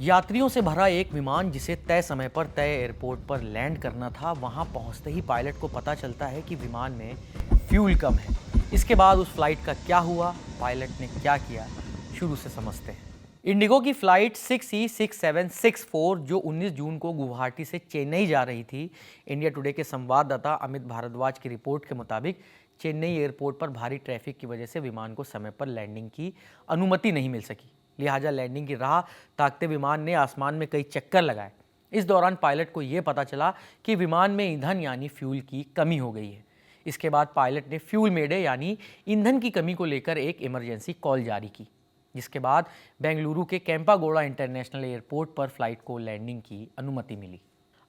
यात्रियों से भरा एक विमान जिसे तय समय पर तय एयरपोर्ट पर लैंड करना था, वहां पहुंचते ही पायलट को पता चलता है कि विमान में फ्यूल कम है। इसके बाद उस फ्लाइट का क्या हुआ, पायलट ने क्या किया, शुरू से समझते हैं। इंडिगो की फ्लाइट 6E6764 जो 19 जून को गुवाहाटी से चेन्नई जा रही थी, इंडिया टुडे के संवाददाता अमित भारद्वाज की रिपोर्ट के मुताबिक चेन्नई एयरपोर्ट पर भारी ट्रैफिक की वजह से विमान को समय पर लैंडिंग की अनुमति नहीं मिल सकी। लिहाजा लैंडिंग की राह ताकते विमान ने आसमान में कई चक्कर लगाए। इस दौरान पायलट को यह पता चला कि विमान में ईंधन यानी फ्यूल की कमी हो गई है। इसके बाद पायलट ने फ्यूल मेडे यानी ईंधन की कमी को लेकर एक इमरजेंसी कॉल जारी की, जिसके बाद बेंगलुरु के केम्पागोड़ा इंटरनेशनल एयरपोर्ट पर फ्लाइट को लैंडिंग की अनुमति मिली।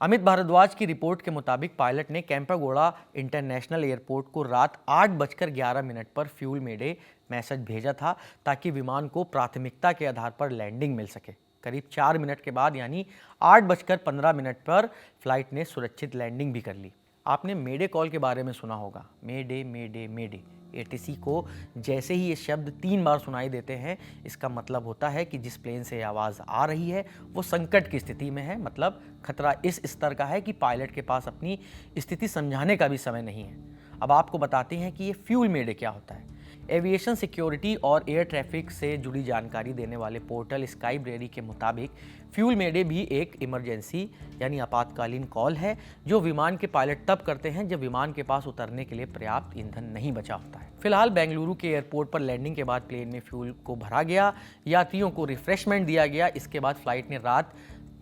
अमित भारद्वाज की रिपोर्ट के मुताबिक पायलट ने केम्पागोड़ा इंटरनेशनल एयरपोर्ट को रात 8:11 पर फ्यूल मेडे मैसेज भेजा था ताकि विमान को प्राथमिकता के आधार पर लैंडिंग मिल सके। करीब 4 मिनट के बाद यानी 8:15 पर फ्लाइट ने सुरक्षित लैंडिंग भी कर ली। आपने मेडे कॉल के बारे में सुना होगा, मेडे मेडे मेडे। एटीसी को जैसे ही ये शब्द 3 बार सुनाई देते हैं, इसका मतलब होता है कि जिस प्लेन से आवाज़ आ रही है वो संकट की स्थिति में है, मतलब खतरा इस स्तर का है कि पायलट के पास अपनी स्थिति समझाने का भी समय नहीं है। अब आपको बताते हैं कि ये फ्यूल मेडे क्या होता है। एविएशन सिक्योरिटी और एयर ट्रैफिक से जुड़ी जानकारी देने वाले पोर्टल स्काईब्रेरी के मुताबिक फ्यूल मेडे भी एक इमरजेंसी यानी आपातकालीन कॉल है जो विमान के पायलट तब करते हैं जब विमान के पास उतरने के लिए पर्याप्त ईंधन नहीं बचा होता है। फिलहाल बेंगलुरु के एयरपोर्ट पर लैंडिंग के बाद प्लेन में फ्यूल को भरा गया, यात्रियों को रिफ्रेशमेंट दिया गया। इसके बाद फ्लाइट ने रात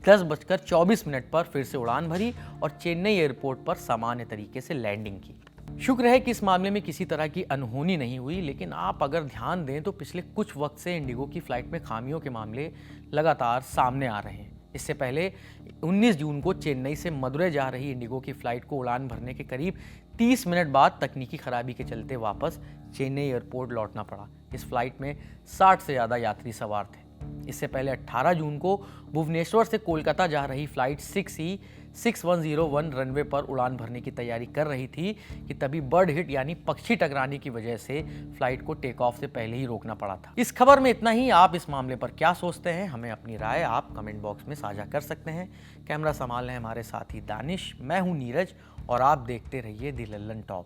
10:24 पर फिर से उड़ान भरी और चेन्नई एयरपोर्ट पर सामान्य तरीके से लैंडिंग की। शुक्र है कि इस मामले में किसी तरह की अनहोनी नहीं हुई, लेकिन आप अगर ध्यान दें तो पिछले कुछ वक्त से इंडिगो की फ्लाइट में खामियों के मामले लगातार सामने आ रहे हैं। इससे पहले 19 जून को चेन्नई से मदुरै जा रही इंडिगो की फ्लाइट को उड़ान भरने के करीब 30 मिनट बाद तकनीकी खराबी के चलते वापस चेन्नई एयरपोर्ट लौटना पड़ा। इस फ्लाइट में 60 से ज़्यादा यात्री सवार थे। इससे पहले 18 जून को भुवनेश्वर से कोलकाता जा रही फ्लाइट 6E6101 रनवे पर उड़ान भरने की तैयारी कर रही थी कि तभी बर्ड हिट यानी पक्षी टकराने की वजह से फ्लाइट को टेक ऑफ से पहले ही रोकना पड़ा था। इस खबर में इतना ही। आप इस मामले पर क्या सोचते हैं, हमें अपनी राय आप कमेंट बॉक्स में साझा कर सकते हैं। कैमरा संभाल रहे हैं हमारे साथी दानिश, मैं हूं नीरज और आप देखते रहिए दी लल्लन टॉप।